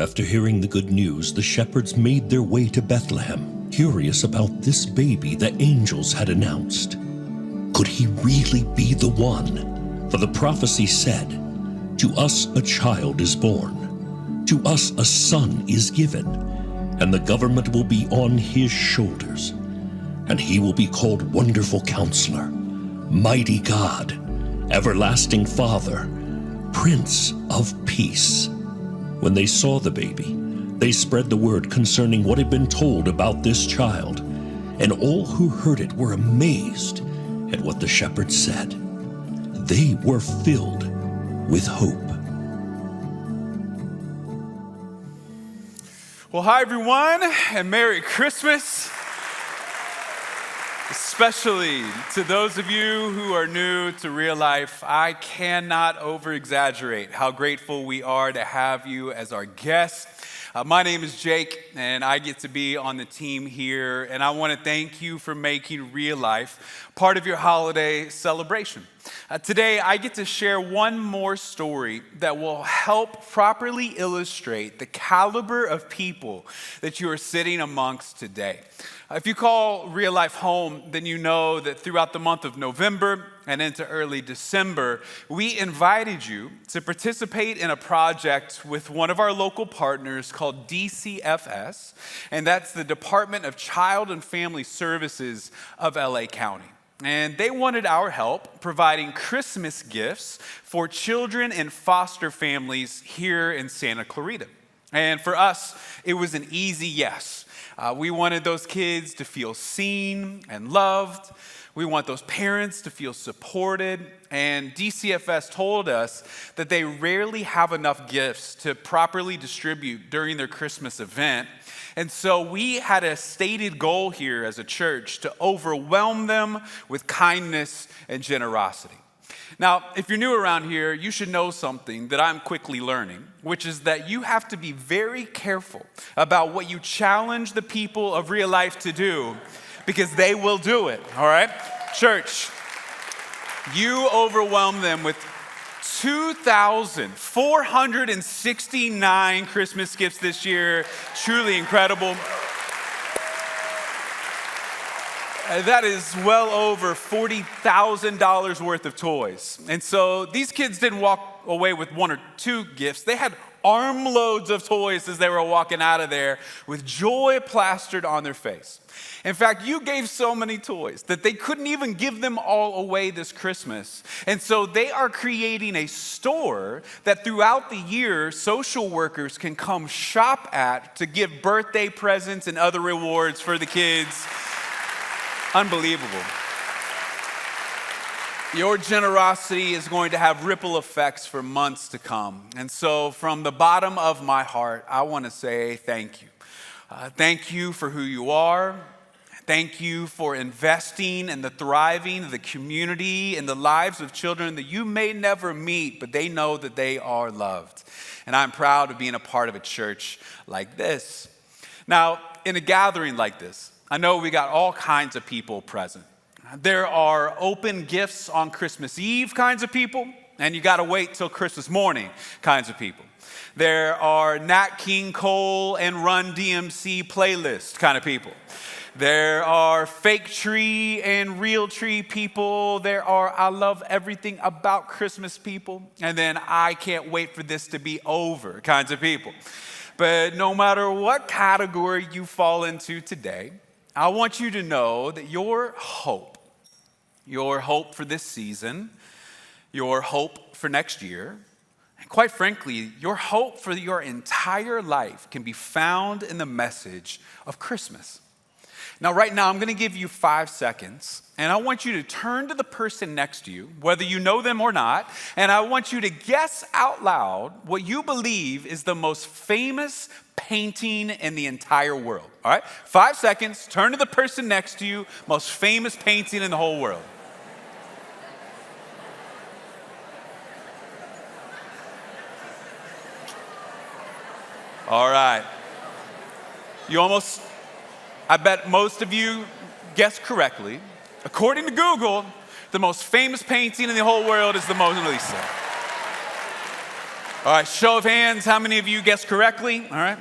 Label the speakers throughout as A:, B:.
A: After hearing the good news, the shepherds made their way to Bethlehem, curious about this baby the angels had announced. Could he really be the one? For the prophecy said, "To us a child is born, to us a son is given, and the government will be on his shoulders. And he will be called Wonderful Counselor, Mighty God, Everlasting Father, Prince of Peace." When they saw the baby, they spread the word concerning what had been told about this child, and all who heard it were amazed at what the shepherds said. They were filled with hope.
B: Well, hi everyone, and Merry Christmas. Especially to those of you who are new to Real Life, I cannot over-exaggerate how grateful we are to have you as our guest. My name is Jake, and I get to be on the team here, and I want to thank you for making Real Life part of your holiday celebration. Today, I get to share one more story that will help properly illustrate the caliber of people that you are sitting amongst today. If you call Real Life home, then you know that throughout the month of November and into early December, we invited you to participate in a project with one of our local partners called DCFS, and that's the Department of Child and Family Services of LA County. And they wanted our help providing Christmas gifts for children in foster families here in Santa Clarita. And for us, it was an easy yes. We wanted those kids to feel seen and loved. We want those parents to feel supported. And DCFS told us that they rarely have enough gifts to properly distribute during their Christmas event. And so we had a stated goal here as a church to overwhelm them with kindness and generosity. Now, if you're new around here, you should know something that I'm quickly learning, which is that you have to be very careful about what you challenge the people of Real Life to do, because they will do it, all right? Church, you overwhelm them with 2,469 Christmas gifts this year. Truly incredible. That is well over $40,000 worth of toys. And so these kids didn't walk away with one or two gifts. They had armloads of toys as they were walking out of there with joy plastered on their face. In fact, you gave so many toys that they couldn't even give them all away this Christmas. And so they are creating a store that throughout the year, social workers can come shop at to give birthday presents and other rewards for the kids. Unbelievable. Your generosity is going to have ripple effects for months to come. And so from the bottom of my heart, I want to say thank you. Thank you for who you are. Thank you for investing in the thriving of the community and the lives of children that you may never meet, but they know that they are loved. And I'm proud of being a part of a church like this. Now, in a gathering like this, I know we got all kinds of people present. There are open gifts on Christmas Eve kinds of people, and you got to wait till Christmas morning kinds of people. There are Nat King Cole and Run DMC playlist kind of people. There are fake tree and real tree people. There are I love everything about Christmas people. And then I can't wait for this to be over kinds of people. But no matter what category you fall into today, I want you to know that your hope for this season, your hope for next year, and quite frankly, your hope for your entire life can be found in the message of Christmas. Now, right now, I'm going to give you 5 seconds, and I want you to turn to the person next to you, whether you know them or not, and I want you to guess out loud what you believe is the most famous painting in the entire world. All right? 5 seconds, turn to the person next to you, most famous painting in the whole world. All right. I bet most of you guessed correctly. According to Google, the most famous painting in the whole world is the Mona Lisa. All right, show of hands, how many of you guessed correctly? All right.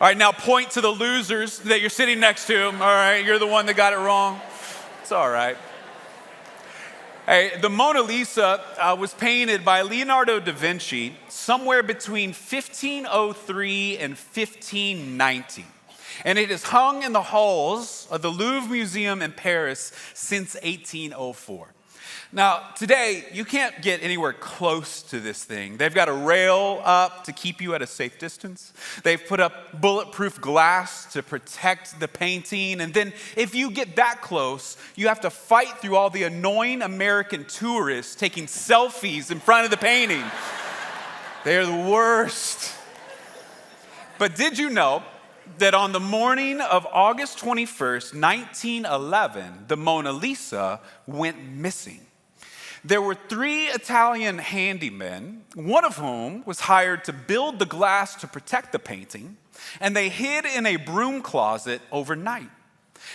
B: All right, now point to the losers that you're sitting next to. All right, you're the one that got it wrong. It's all right. Hey, the Mona Lisa was painted by Leonardo da Vinci somewhere between 1503 and 1590. And it has hung in the halls of the Louvre Museum in Paris since 1804. Now, today, you can't get anywhere close to this thing. They've got a rail up to keep you at a safe distance. They've put up bulletproof glass to protect the painting. And then if you get that close, you have to fight through all the annoying American tourists taking selfies in front of the painting. They're the worst. But did you know that on the morning of August 21st, 1911, the Mona Lisa went missing? There were 3 Italian handymen, one of whom was hired to build the glass to protect the painting, and they hid in a broom closet overnight.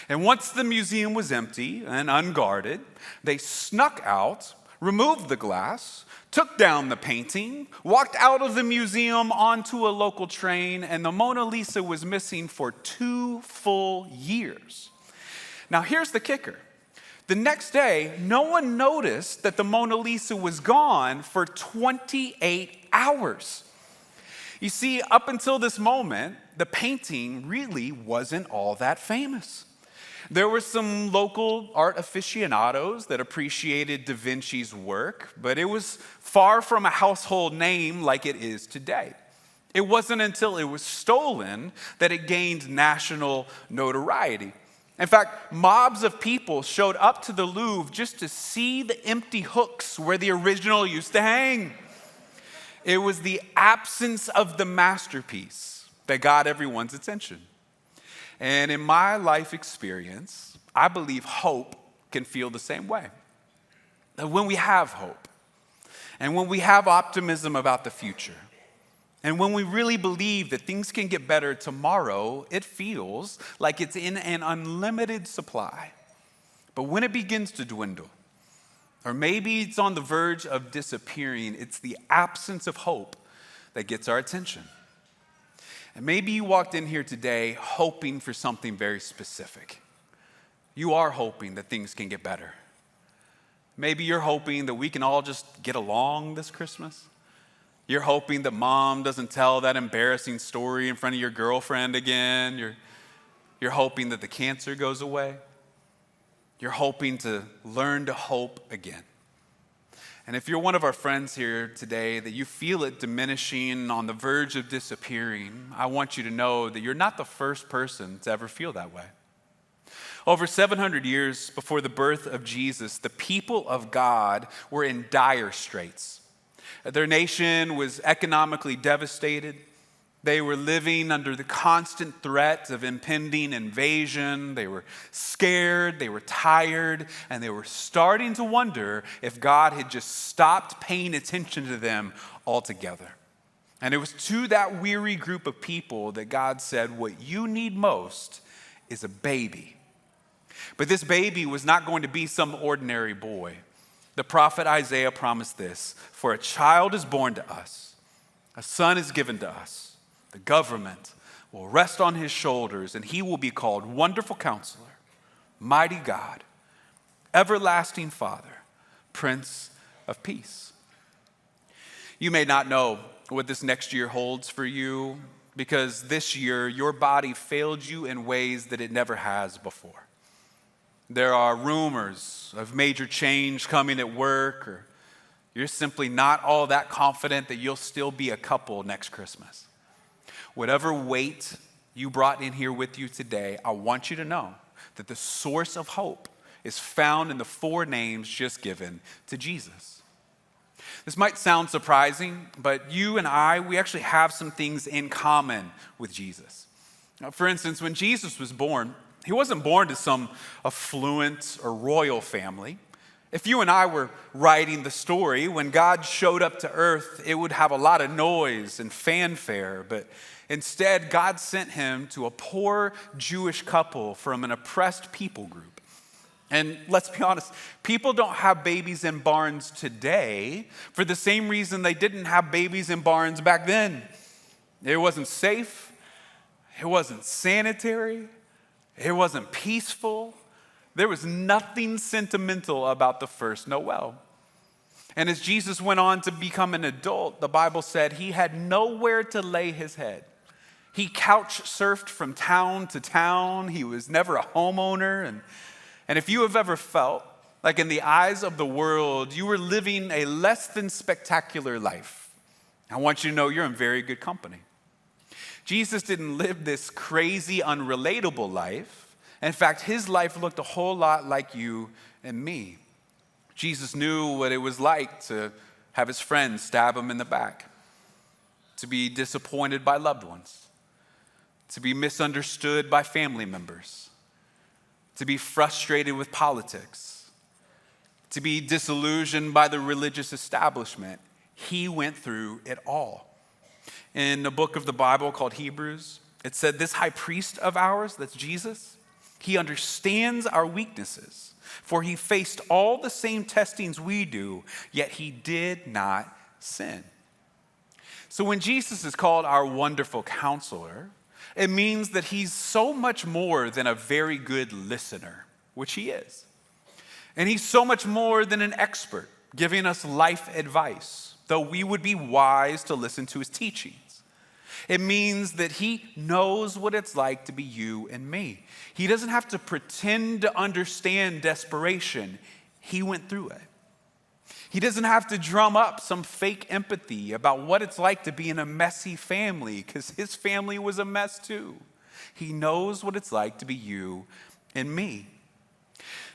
B: And once the museum was empty and unguarded, they snuck out, removed the glass, took down the painting, walked out of the museum onto a local train, and the Mona Lisa was missing for 2 full years. Now, here's the kicker. The next day, no one noticed that the Mona Lisa was gone for 28 hours. You see, up until this moment, the painting really wasn't all that famous. There were some local art aficionados that appreciated Da Vinci's work, but it was far from a household name like it is today. It wasn't until it was stolen that it gained national notoriety. In fact, mobs of people showed up to the Louvre just to see the empty hooks where the original used to hang. It was the absence of the masterpiece that got everyone's attention. And in my life experience, I believe hope can feel the same way. That when we have hope, and when we have optimism about the future, and when we really believe that things can get better tomorrow, it feels like it's in an unlimited supply. But when it begins to dwindle, or maybe it's on the verge of disappearing, it's the absence of hope that gets our attention. And maybe you walked in here today hoping for something very specific. You are hoping that things can get better. Maybe you're hoping that we can all just get along this Christmas. You're hoping that mom doesn't tell that embarrassing story in front of your girlfriend again. You're hoping that the cancer goes away. You're hoping to learn to hope again. And if you're one of our friends here today that you feel it diminishing, on the verge of disappearing, I want you to know that you're not the first person to ever feel that way. Over 700 years before the birth of Jesus, the people of God were in dire straits. Their nation was economically devastated. They were living under the constant threat of impending invasion. They were scared, they were tired, and they were starting to wonder if God had just stopped paying attention to them altogether. And it was to that weary group of people that God said, what you need most is a baby. But this baby was not going to be some ordinary boy. The prophet Isaiah promised this: for a child is born to us, a son is given to us. The government will rest on his shoulders, and he will be called Wonderful Counselor, Mighty God, Everlasting Father, Prince of Peace. You may not know what this next year holds for you, because this year your body failed you in ways that it never has before. There are rumors of major change coming at work, or you're simply not all that confident that you'll still be a couple next Christmas. Whatever weight you brought in here with you today, I want you to know that the source of hope is found in the 4 names just given to Jesus. This might sound surprising, but you and I, we actually have some things in common with Jesus. Now, for instance, when Jesus was born, he wasn't born to some affluent or royal family. If you and I were writing the story, when God showed up to earth, it would have a lot of noise and fanfare, but instead, God sent him to a poor Jewish couple from an oppressed people group. And let's be honest, people don't have babies in barns today for the same reason they didn't have babies in barns back then. It wasn't safe, it wasn't sanitary, it wasn't peaceful. There was nothing sentimental about the first Noel. And as Jesus went on to become an adult, the Bible said he had nowhere to lay his head. He couch surfed from town to town. He was never a homeowner. And if you have ever felt like in the eyes of the world, you were living a less than spectacular life, I want you to know you're in very good company. Jesus didn't live this crazy, unrelatable life. In fact, his life looked a whole lot like you and me. Jesus knew what it was like to have his friends stab him in the back, to be disappointed by loved ones, to be misunderstood by family members, to be frustrated with politics, to be disillusioned by the religious establishment. He went through it all. In the book of the Bible called Hebrews, it said this high priest of ours, that's Jesus, he understands our weaknesses, for he faced all the same testings we do, yet he did not sin. So when Jesus is called our wonderful counselor, it means that he's so much more than a very good listener, which he is. And he's so much more than an expert giving us life advice, though we would be wise to listen to his teachings. It means that he knows what it's like to be you and me. He doesn't have to pretend to understand desperation. He went through it. He doesn't have to drum up some fake empathy about what it's like to be in a messy family, because his family was a mess too. He knows what it's like to be you and me.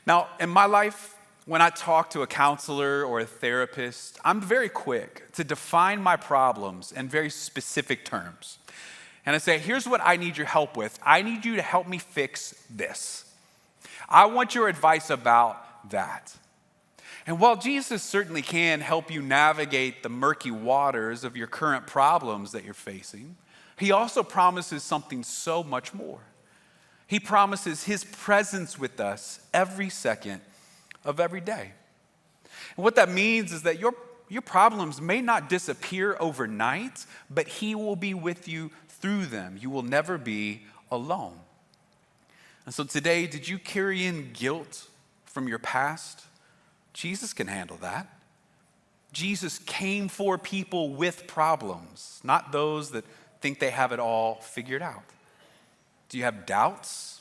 B: Now, in my life, when I talk to a counselor or a therapist, I'm very quick to define my problems in very specific terms. And I say, here's what I need your help with. I need you to help me fix this. I want your advice about that. And while Jesus certainly can help you navigate the murky waters of your current problems that you're facing, he also promises something so much more. He promises his presence with us every second of every day. And what that means is that your problems may not disappear overnight, but he will be with you through them. You will never be alone. And so today, did you carry in guilt from your past? Jesus can handle that. Jesus came for people with problems, not those that think they have it all figured out. Do you have doubts?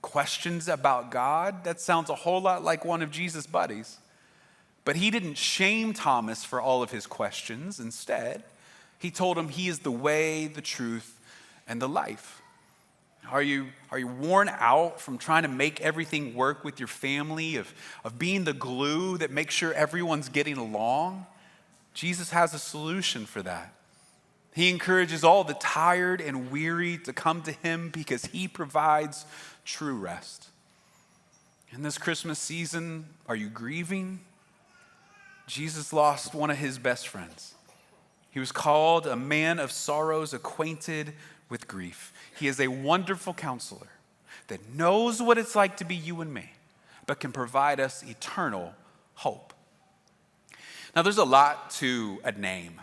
B: Questions about God? That sounds a whole lot like one of Jesus' buddies. But he didn't shame Thomas for all of his questions. Instead, he told him he is the way, the truth, and the life. Are you worn out from trying to make everything work with your family, of being the glue that makes sure everyone's getting along? Jesus has a solution for that. He encourages all the tired and weary to come to him because he provides true rest. In this Christmas season, are you grieving? Jesus lost one of his best friends. He was called a man of sorrows, acquainted with grief. He is a wonderful counselor that knows what it's like to be you and me, but can provide us eternal hope. Now, there's a lot to a name.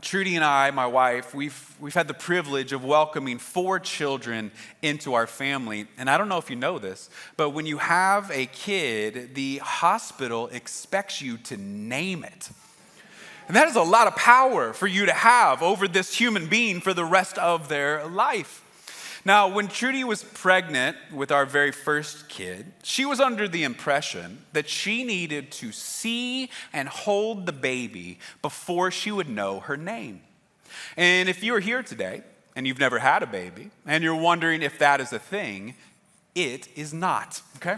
B: Trudy and I, my wife, we've had the privilege of welcoming 4 children into our family. And I don't know if you know this, but when you have a kid, the hospital expects you to name it. And that is a lot of power for you to have over this human being for the rest of their life. Now, when Trudy was pregnant with our very first kid, she was under the impression that she needed to see and hold the baby before she would know her name. And if you're here today and you've never had a baby and you're wondering if that is a thing, it is not, okay?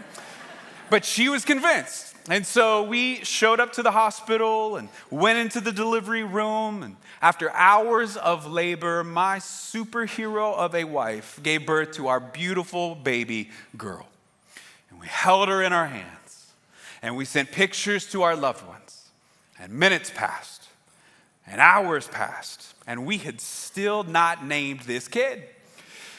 B: But she was convinced. And so we showed up to the hospital and went into the delivery room. And after hours of labor, my superhero of a wife gave birth to our beautiful baby girl. And we held her in our hands. And we sent pictures to our loved ones. And minutes passed. And hours passed. And we had still not named this kid.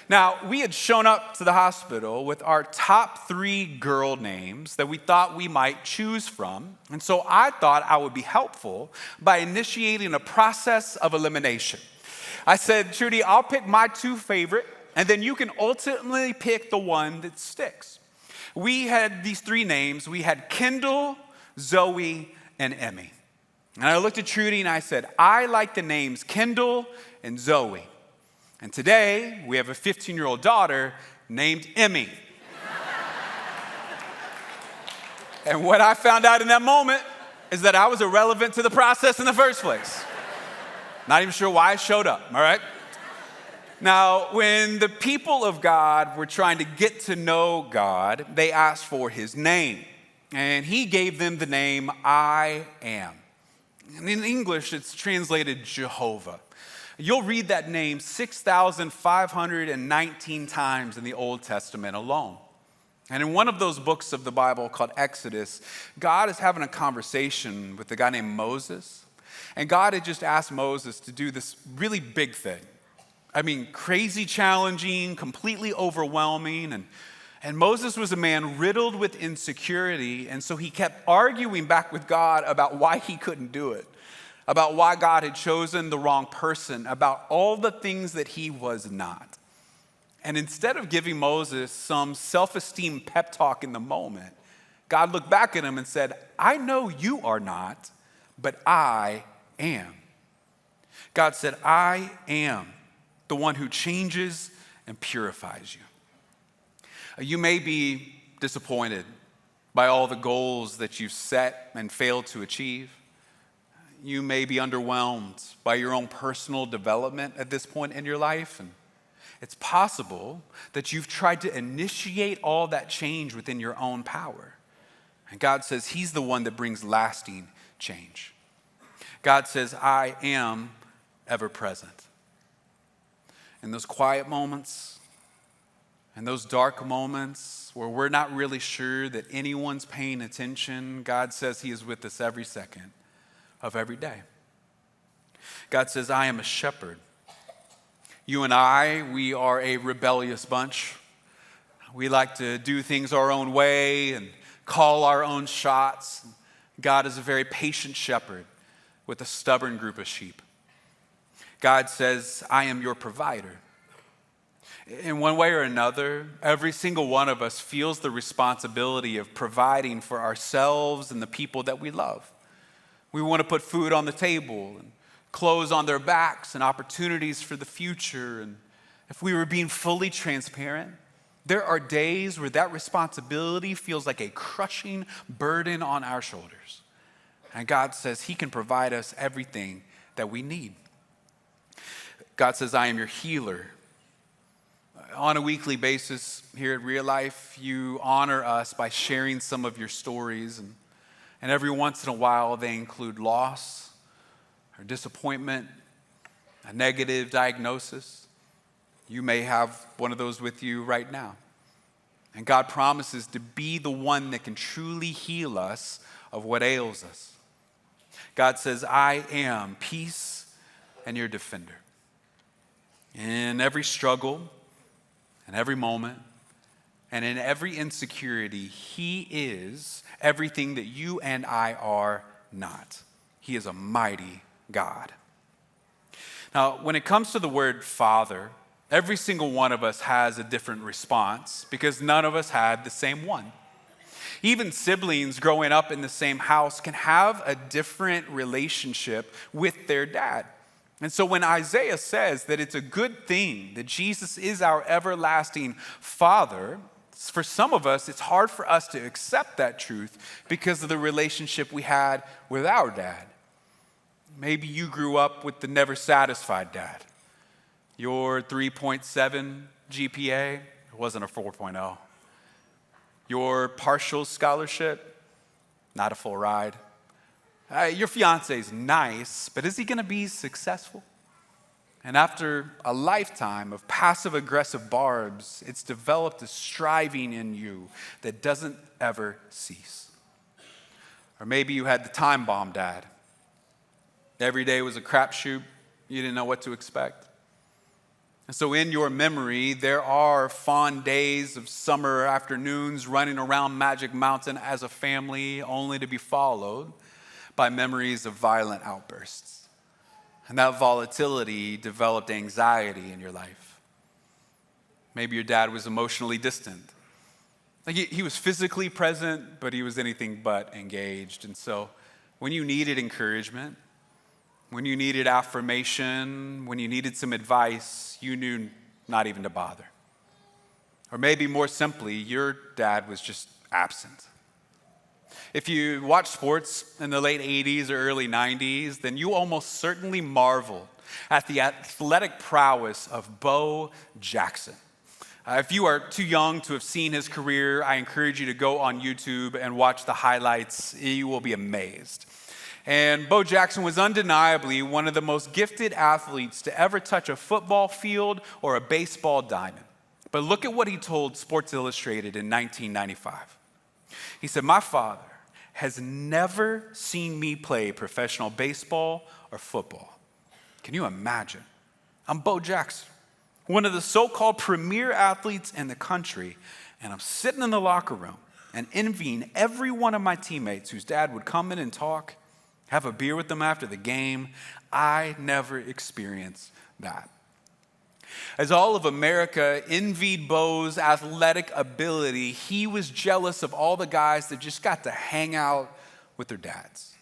B: Now, we had shown up to the hospital with our top 3 girl names that we thought we might choose from. And so I thought I would be helpful by initiating a process of elimination. I said, Trudy, I'll pick my 2 favorite, and then you can ultimately pick the one that sticks. We had these 3 names. We had Kendall, Zoe, and Emmy. And I looked at Trudy and I said, I like the names Kendall and Zoe. And today, we have a 15-year-old daughter named Emmy. And what I found out in that moment is that I was irrelevant to the process in the first place. Not even sure why I showed up, all right? Now, when the people of God were trying to get to know God, they asked for his name. And he gave them the name I Am. And in English, it's translated Jehovah. You'll read that name 6,519 times in the Old Testament alone. And in one of those books of the Bible called Exodus, God is having a conversation with a guy named Moses. And God had just asked Moses to do this really big thing. I mean, crazy challenging, completely overwhelming. And Moses was a man riddled with insecurity. And so he kept arguing back with God about why he couldn't do it, about why God had chosen the wrong person, about all the things that he was not. And instead of giving Moses some self-esteem pep talk in the moment, God looked back at him and said, I know you are not, but I am. God said, I am the one who changes and purifies you. You may be disappointed by all the goals that you've set and failed to achieve. You may be underwhelmed by your own personal development at this point in your life. And it's possible that you've tried to initiate all that change within your own power. And God says he's the one that brings lasting change. God says, I am ever present. In those quiet moments, in those dark moments where we're not really sure that anyone's paying attention, God says he is with us every second of every day. God says, I am a shepherd. You and I, we are a rebellious bunch. We like to do things our own way and call our own shots. God is a very patient shepherd with a stubborn group of sheep. God says, I am your provider. In one way or another, every single one of us feels the responsibility of providing for ourselves and the people that we love. We want to put food on the table and clothes on their backs and opportunities for the future. And if we were being fully transparent, there are days where that responsibility feels like a crushing burden on our shoulders. And God says he can provide us everything that we need. God says, I am your healer. On a weekly basis here at Real Life, you honor us by sharing some of your stories. And every once in a while, they include loss or disappointment, a negative diagnosis. You may have one of those with you right now. And God promises to be the one that can truly heal us of what ails us. God says, I am peace and your defender. In every struggle, in every moment, and in every insecurity, he is everything that you and I are not. He is a mighty God. Now, when it comes to the word Father, every single one of us has a different response because none of us had the same one. Even siblings growing up in the same house can have a different relationship with their dad. And so when Isaiah says that it's a good thing that Jesus is our everlasting Father, for some of us, it's hard for us to accept that truth because of the relationship we had with our dad. Maybe you grew up with the never satisfied dad. Your 3.7 GPA wasn't a 4.0. Your partial scholarship, not a full ride. Your fiance's nice, but is he going to be successful? And after a lifetime of passive-aggressive barbs, it's developed a striving in you that doesn't ever cease. Or maybe you had the time bomb dad. Every day was a crapshoot. You didn't know what to expect. So in your memory, there are fond days of summer afternoons running around Magic Mountain as a family, only to be followed by memories of violent outbursts. And that volatility developed anxiety in your life. Maybe your dad was emotionally distant. Like he was physically present, but he was anything but engaged. And so when you needed encouragement, when you needed affirmation, when you needed some advice, you knew not even to bother. Or maybe more simply, your dad was just absent. If you watched sports in the late 80s or early 90s, then you almost certainly marveled at the athletic prowess of Bo Jackson. If you are too young to have seen his career, I encourage you to go on YouTube and watch the highlights. You will be amazed. And Bo Jackson was undeniably one of the most gifted athletes to ever touch a football field or a baseball diamond. But look at what he told Sports Illustrated in 1995. He said, "My father has never seen me play professional baseball or football." Can you imagine? I'm Bo Jackson, one of the so-called premier athletes in the country, and I'm sitting in the locker room and envying every one of my teammates whose dad would come in and talk, have a beer with them after the game. I never experienced that. As all of America envied Bo's athletic ability, he was jealous of all the guys that just got to hang out with their dads.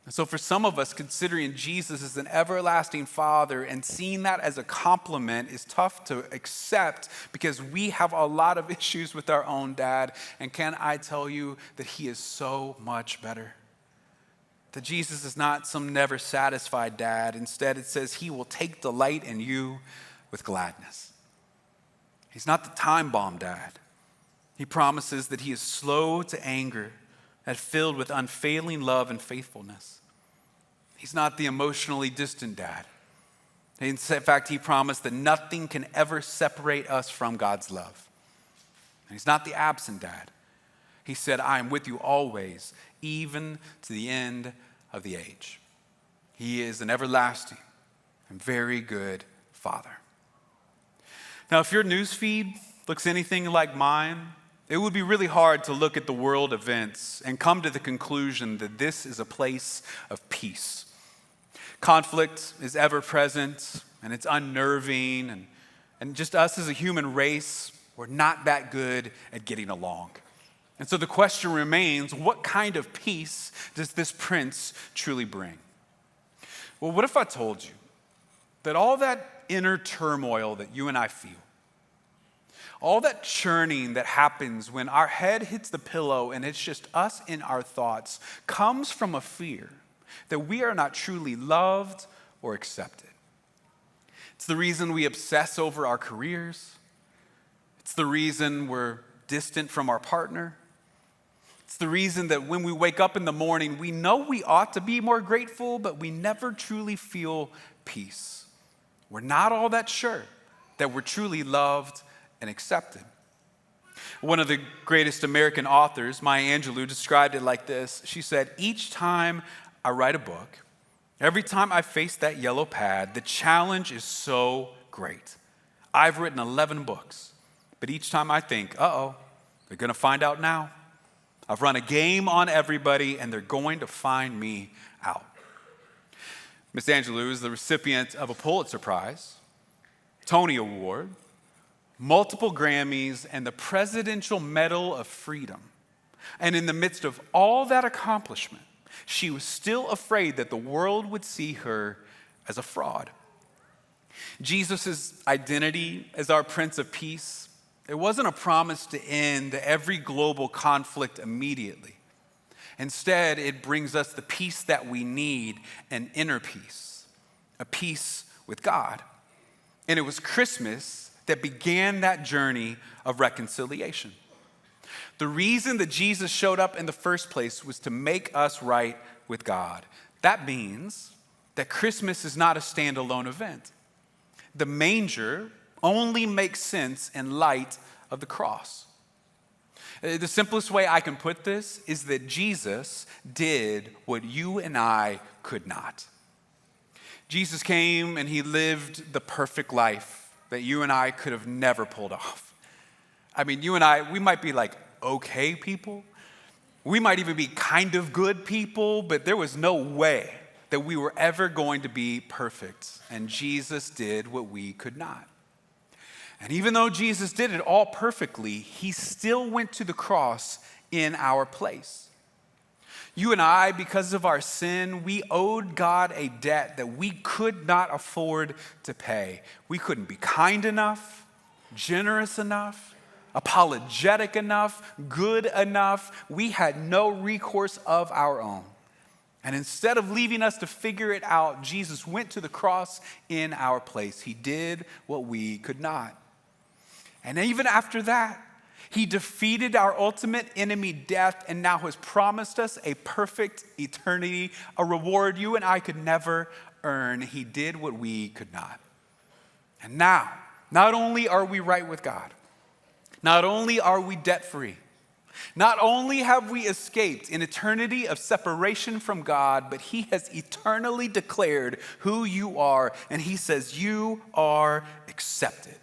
B: And so for some of us, considering Jesus as an everlasting Father and seeing that as a compliment is tough to accept because we have a lot of issues with our own dad. And can I tell you that he is so much better? That Jesus is not some never satisfied dad. Instead, it says he will take delight in you with gladness. He's not the time bomb dad. He promises that he is slow to anger and filled with unfailing love and faithfulness. He's not the emotionally distant dad. In fact, he promised that nothing can ever separate us from God's love. And he's not the absent dad. He said, "I am with you always, even to the end of the age." He is an everlasting and very good Father. Now, if your newsfeed looks anything like mine, it would be really hard to look at the world events and come to the conclusion that this is a place of peace. Conflict is ever present, and it's unnerving, and just us as a human race, we're not that good at getting along. And so the question remains, what kind of peace does this prince truly bring? Well, what if I told you that all that inner turmoil that you and I feel, all that churning that happens when our head hits the pillow and it's just us in our thoughts, comes from a fear that we are not truly loved or accepted? It's the reason we obsess over our careers. It's the reason we're distant from our partner. It's the reason that when we wake up in the morning, we know we ought to be more grateful, but we never truly feel peace. We're not all that sure that we're truly loved and accepted. One of the greatest American authors, Maya Angelou, described it like this. She said, "Each time I write a book, every time I face that yellow pad, the challenge is so great. I've written 11 books, but each time I think, they're going to find out now. I've run a game on everybody, and they're going to find me out." Miss Angelou is the recipient of a Pulitzer Prize, Tony Award, multiple Grammys, and the Presidential Medal of Freedom. And in the midst of all that accomplishment, she was still afraid that the world would see her as a fraud. Jesus' identity as our Prince of Peace, it wasn't a promise to end every global conflict immediately. Instead, it brings us the peace that we need, an inner peace, a peace with God. And it was Christmas that began that journey of reconciliation. The reason that Jesus showed up in the first place was to make us right with God. That means that Christmas is not a standalone event. The manger only makes sense in light of the cross. The simplest way I can put this is that Jesus did what you and I could not. Jesus came and he lived the perfect life. that you and I could have never pulled off. I mean, you and I, we might be like okay people. We might even be kind of good people, but there was no way that we were ever going to be perfect. And Jesus did what we could not. And even though Jesus did it all perfectly, he still went to the cross in our place. You and I, because of our sin, we owed God a debt that we could not afford to pay. We couldn't be kind enough, generous enough, apologetic enough, good enough. We had no recourse of our own. And instead of leaving us to figure it out, Jesus went to the cross in our place. He did what we could not. And even after that, he defeated our ultimate enemy, death, and now has promised us a perfect eternity, a reward you and I could never earn. He did what we could not. And now, not only are we right with God, not only are we debt-free, not only have we escaped an eternity of separation from God, but he has eternally declared who you are, and he says you are accepted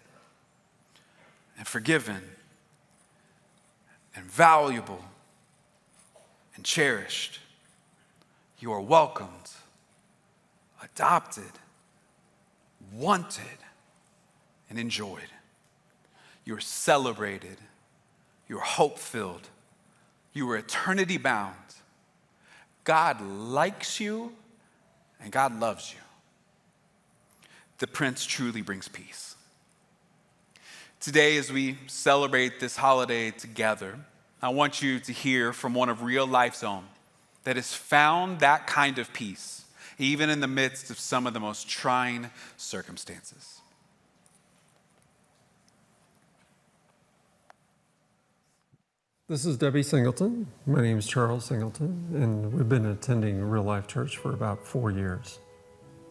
B: and forgiven and valuable and cherished. You are welcomed, adopted, wanted, and enjoyed. You are celebrated. You are hope-filled. You are eternity-bound. God likes you, and God loves you. The Prince truly brings peace. Today, as we celebrate this holiday together, I want you to hear from one of real life's own that has found that kind of peace, even in the midst of some of the most trying circumstances.
C: This is Debbie Singleton. My name is Charles Singleton, and we've been attending Real Life Church for about 4 years.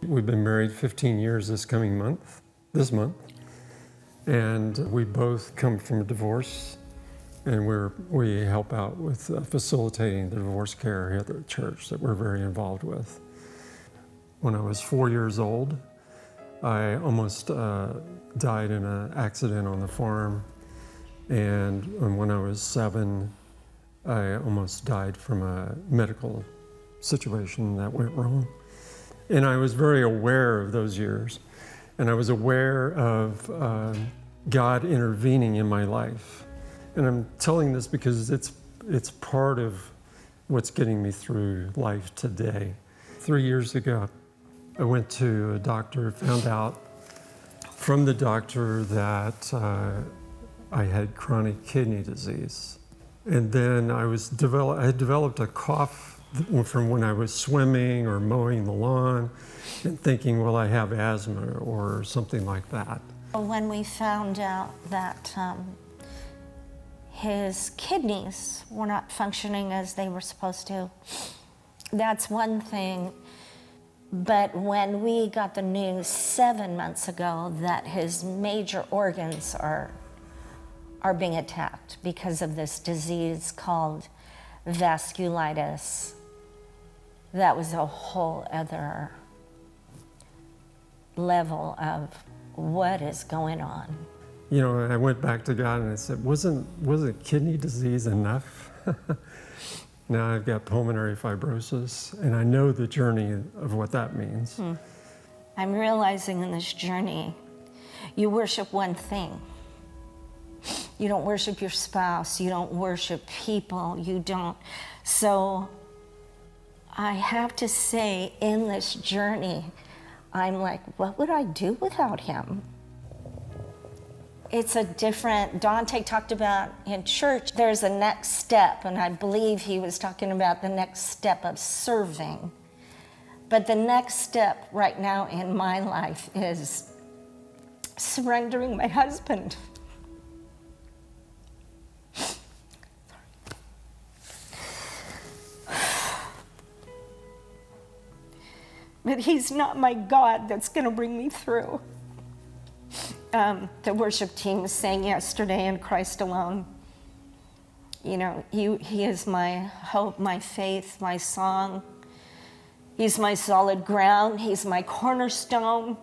C: We've been married 15 years this month. And we both come from a divorce, and we help out with facilitating the divorce care here at the church that we're very involved with. When I was 4 years old, I almost died in an accident on the farm. And when I was 7, I almost died from a medical situation that went wrong. And I was very aware of those years. And I was aware of God intervening in my life. And I'm telling this because it's part of what's getting me through life today. 3 years ago, I went to a doctor, found out from the doctor that I had chronic kidney disease. And then I had developed a cough from when I was swimming or mowing the lawn and thinking, well, I have asthma or something like that.
D: When we found out that his kidneys were not functioning as they were supposed to, that's one thing. But when we got the news 7 months ago that his major organs are being attacked because of this disease called vasculitis, that was a whole other level of what is going on.
C: You know, I went back to God and I said, wasn't kidney disease enough? Now I've got pulmonary fibrosis, and I know the journey of what that means.
D: I'm realizing in this journey, you worship one thing. You don't worship your spouse, you don't worship people, you don't. So I have to say, in this journey, I'm like, what would I do without him? It's a different, Dante talked about in church, there's a next step, and I believe he was talking about the next step of serving. But the next step right now in my life is surrendering my husband. But he's not my God that's gonna bring me through. The worship team was saying yesterday, in Christ alone, you know, he is my hope, my faith, my song. He's my solid ground. He's my cornerstone.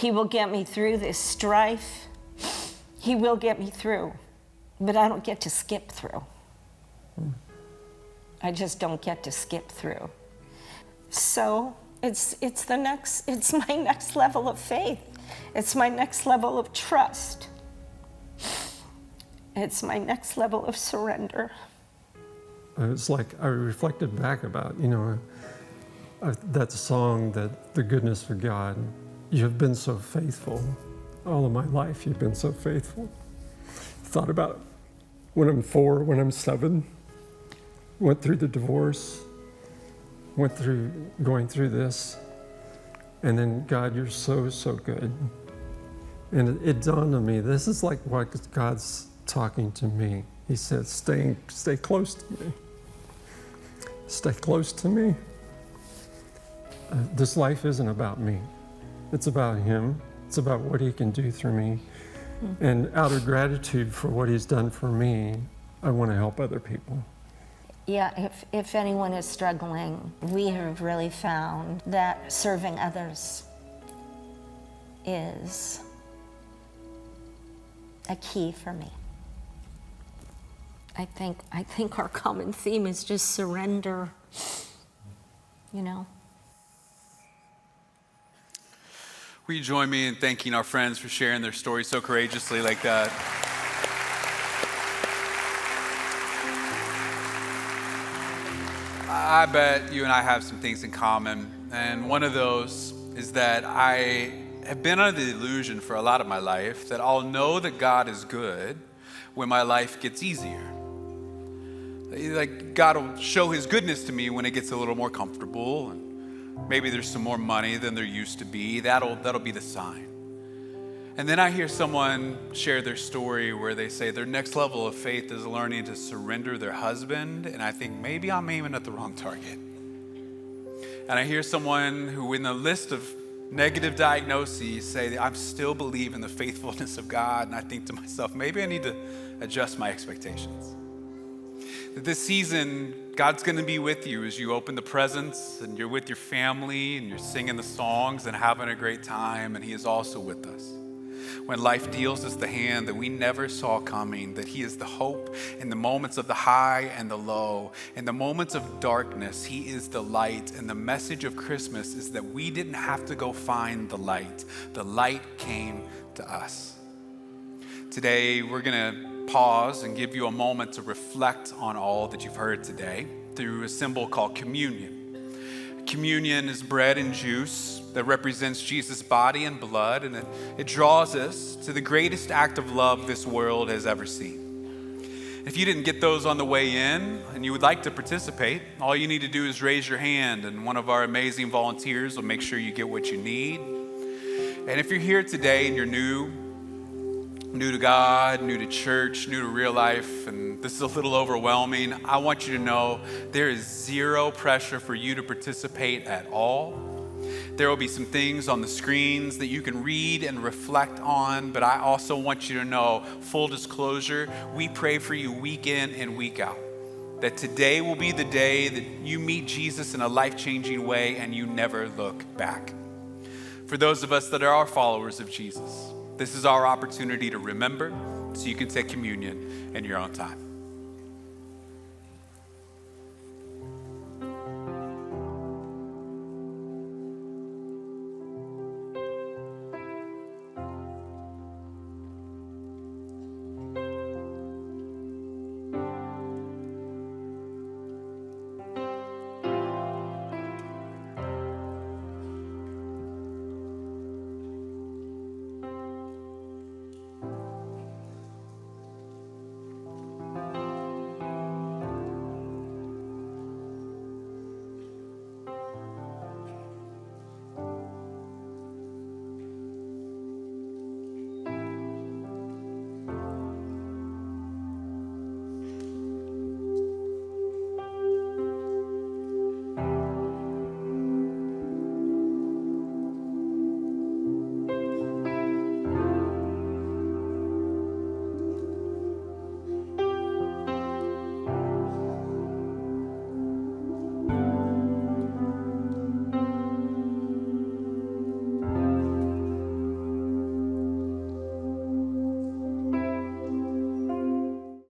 D: He will get me through this strife. He will get me through, but I don't get to skip through. I just don't get to skip through. So it's my next level of faith. It's my next level of trust. It's my next level of surrender.
C: It's like I reflected back about, that song, that the goodness of God. You have been so faithful. All of my life, you've been so faithful. Thought about when I'm 4, when I'm 7, went through the divorce, going through this, and then God, you're so, so good. And it dawned on me, this is like what God's talking to me. He said, stay close to me. Stay close to me. This life isn't about me. It's about Him. It's about what He can do through me. And out of gratitude for what He's done for me, I want to help other people.
D: Yeah, if anyone is struggling, we have really found that serving others is a key for me. I think our common theme is just surrender,
B: Will you join me in thanking our friends for sharing their stories so courageously like that? I bet you and I have some things in common, and one of those is that I have been under the illusion for a lot of my life that I'll know that God is good when my life gets easier. Like God will show His goodness to me when it gets a little more comfortable, and maybe there's some more money than there used to be. That'll be the sign. And then I hear someone share their story where they say their next level of faith is learning to surrender their husband, and I think maybe I'm aiming at the wrong target. And I hear someone who in the list of negative diagnoses say, I still believe in the faithfulness of God, and I think to myself, maybe I need to adjust my expectations. That this season, God's gonna be with you as you open the presents and you're with your family and you're singing the songs and having a great time, and He is also with us. When life deals us the hand that we never saw coming, that He is the hope in the moments of the high and the low. In the moments of darkness, He is the light. And the message of Christmas is that we didn't have to go find the light. The light came to us. Today, we're gonna pause and give you a moment to reflect on all that you've heard today through a symbol called communion. Communion is bread and juice that represents Jesus' body and blood, and it draws us to the greatest act of love this world has ever seen. If you didn't get those on the way in and you would like to participate, all you need to do is raise your hand, and one of our amazing volunteers will make sure you get what you need. And if you're here today and you're new to God, new to church, new to real life, and this is a little overwhelming, I want you to know there is zero pressure for you to participate at all. There will be some things on the screens that you can read and reflect on, but I also want you to know, full disclosure, we pray for you week in and week out. That today will be the day that you meet Jesus in a life-changing way and you never look back. For those of us that are followers of Jesus, this is our opportunity to remember so you can take communion in your own time.